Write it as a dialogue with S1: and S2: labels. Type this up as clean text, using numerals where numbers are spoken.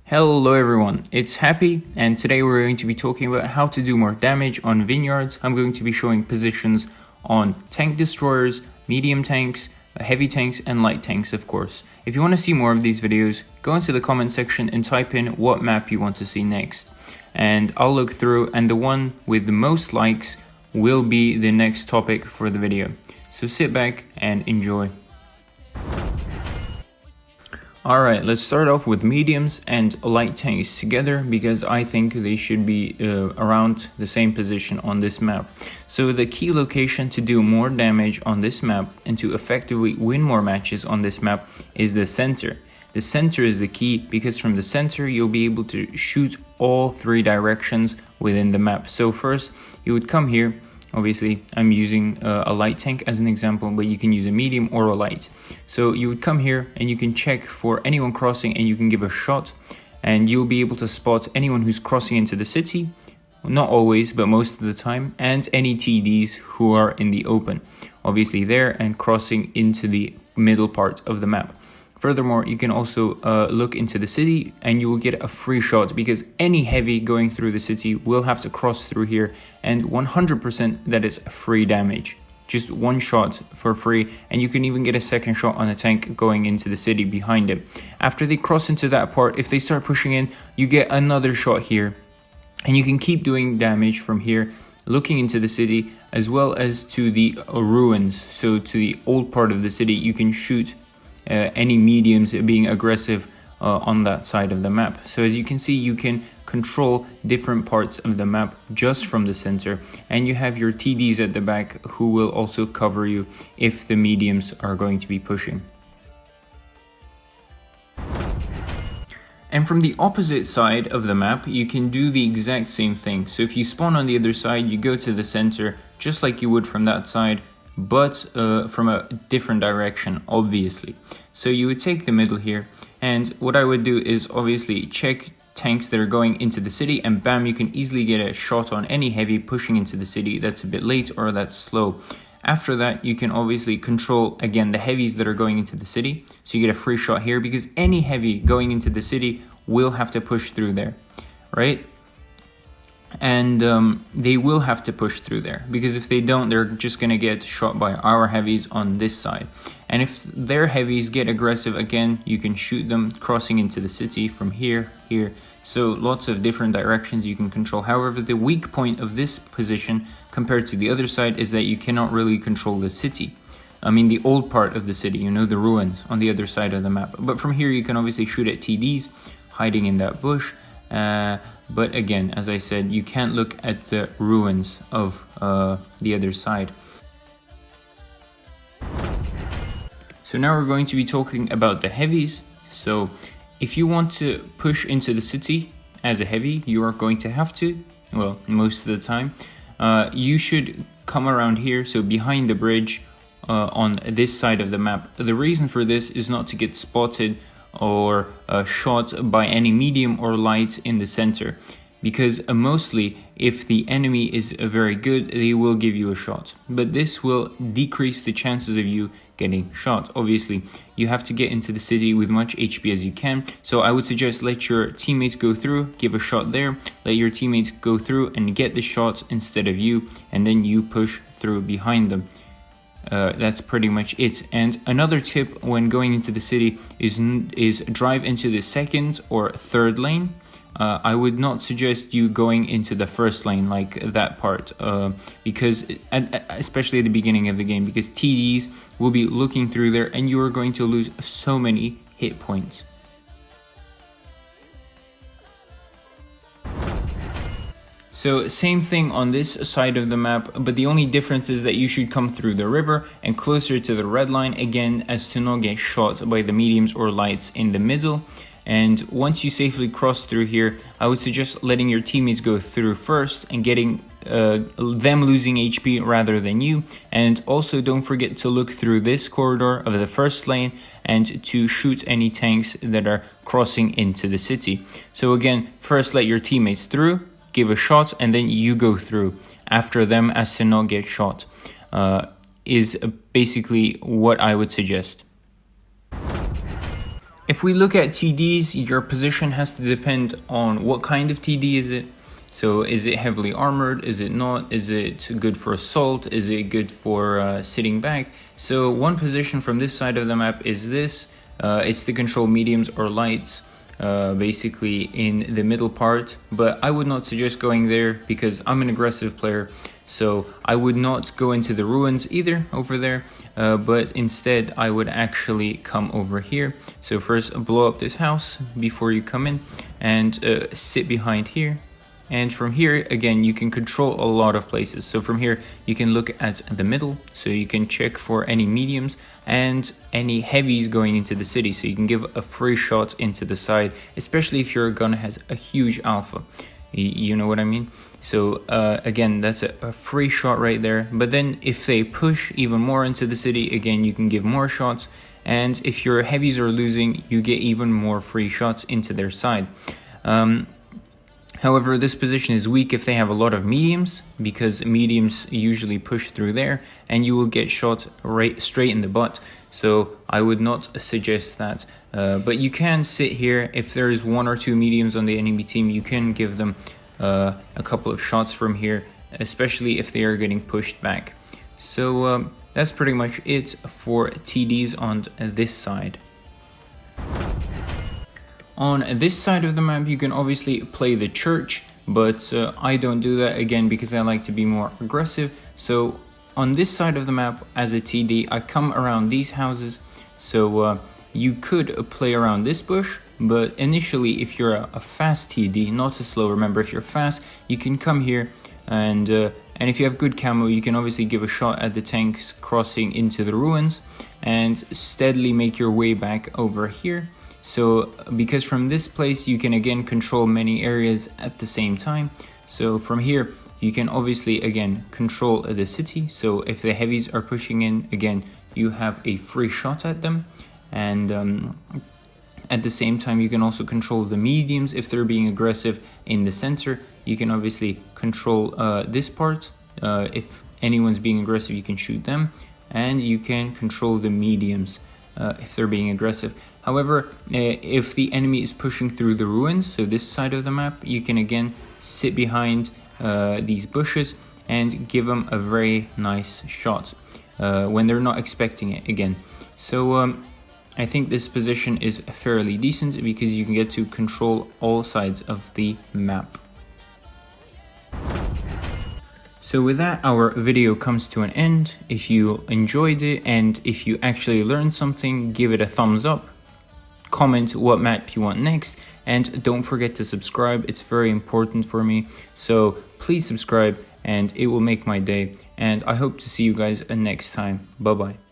S1: Hello everyone, it's Happy, and today we're going to be talking about how to do more damage on vineyards. I'm going to be showing positions on tank destroyers, medium tanks, heavy tanks, and light tanks, of course. If you want to see more of these videos, go into the comment section and type in what map you want to see next. And I'll look through, and the one with the most likes will be the next topic for the video. So sit back and enjoy. Alright, let's start off with mediums and light tanks together because I think they should be around the same position on this map. So the key location to do more damage on this map and to effectively win more matches on this map is the center. The center is the key because from the center you'll be able to shoot all three directions within the map. So first you would come here. Obviously, I'm using a light tank as an example, but you can use a medium or a light. So you would come here and you can check for anyone crossing and you can give a shot and you'll be able to spot anyone who's crossing into the city, not always, but most of the time, and any TDs who are in the open, obviously there and crossing into the middle part of the map. Furthermore, you can also look into the city and you will get a free shot because any heavy going through the city will have to cross through here, and 100% that is free damage. Just one shot for free, and you can even get a second shot on a tank going into the city behind it. After they cross into that part, if they start pushing in, you get another shot here, and you can keep doing damage from here, looking into the city as well as to the ruins. So to the old part of the city, you can shoot any mediums being aggressive on that side of the map. So as you can see, you can control different parts of the map just from the center, and you have your TDs at the back who will also cover you if the mediums are going to be pushing. And from the opposite side of the map, you can do the exact same thing. So if you spawn on the other side, you go to the center just like you would from that side, but from a different direction, obviously. So you would take the middle here, and what I would do is obviously check tanks that are going into the city, and bam, you can easily get a shot on any heavy pushing into the city that's a bit late or that's slow. After that, you can obviously control again the heavies that are going into the city, so you get a free shot here because any heavy going into the city will have to push through there, right? And they will have to push through there because if they don't, they're just going to get shot by our heavies on this side. And if their heavies get aggressive again, you can shoot them crossing into the city from here. So lots of different directions you can control. However, the weak point of this position compared to the other side is that you cannot really control the city. I mean the old part of the city, you know, the ruins on the other side of the map. But from here you can obviously shoot at TDs hiding in that bush. But again, as I said, you can't look at the ruins of the other side. So now we're going to be talking about the heavies. So if you want to push into the city as a heavy, you are going to have to, well, most of the time, you should come around here, so behind the bridge on this side of the map. The reason for this is not to get spotted or shot by any medium or light in the center, because mostly if the enemy is very good, they will give you a shot, but this will decrease the chances of you getting shot. Obviously you have to get into the city with much HP as you can, so I would suggest let your teammates go through, give a shot there, let your teammates go through and get the shot instead of you, and then you push through behind them. That's pretty much it. And another tip when going into the city is drive into the second or third lane. I would not suggest you going into the first lane like that part, because especially at the beginning of the game, because TDs will be looking through there and you are going to lose so many hit points. So same thing on this side of the map, but the only difference is that you should come through the river and closer to the red line again, as to not get shot by the mediums or lights in the middle. And once you safely cross through here, I would suggest letting your teammates go through first and getting them losing HP rather than you. And also don't forget to look through this corridor of the first lane and to shoot any tanks that are crossing into the city. So again, first let your teammates through, give a shot, and then you go through after them as to not get shot, is basically what I would suggest. If we look at TDs, your position has to depend on what kind of TD is it. So is it heavily armored? Is it not? Is it good for assault? Is it good for sitting back? So one position from this side of the map is this. It's to control mediums or lights, basically in the middle part. But I would not suggest going there because I'm an aggressive player. So I would not go into the ruins either over there, but instead I would actually come over here. So first blow up this house before you come in and sit behind here. And from here, again, you can control a lot of places. So from here, you can look at the middle. So you can check for any mediums and any heavies going into the city. So you can give a free shot into the side, especially if your gun has a huge alpha. You know what I mean? So again, that's a free shot right there. But then if they push even more into the city, again, you can give more shots. And if your heavies are losing, you get even more free shots into their side. However, this position is weak if they have a lot of mediums, because mediums usually push through there and you will get shot right straight in the butt. So I would not suggest that. But you can sit here. If there is 1 or 2 mediums on the enemy team, you can give them a couple of shots from here, especially if they are getting pushed back. So that's pretty much it for TDs on this side. On this side of the map, you can obviously play the church, but I don't do that, again, because I like to be more aggressive. So on this side of the map, as a TD, I come around these houses. So you could play around this bush, but initially, if you're a fast TD, not a slow, remember, if you're fast, you can come here, and if you have good camo, you can obviously give a shot at the tanks crossing into the ruins and steadily make your way back over here. So because from this place you can again control many areas at the same time. So from here you can obviously again control the city. So if the heavies are pushing in, again, you have a free shot at them. And at the same time you can also control the mediums if they're being aggressive in the center. You can obviously control this part. If anyone's being aggressive, you can shoot them. And you can control the mediums if they're being aggressive. However, if the enemy is pushing through the ruins, so this side of the map, you can again sit behind these bushes and give them a very nice shot when they're not expecting it again. So I think this position is fairly decent because you can get to control all sides of the map. So with that, our video comes to an end. If you enjoyed it and if you actually learned something, give it a thumbs up. Comment what map you want next, and don't forget to subscribe. It's very important for me, so please subscribe and it will make my day. And I hope to see you guys next time. Bye bye.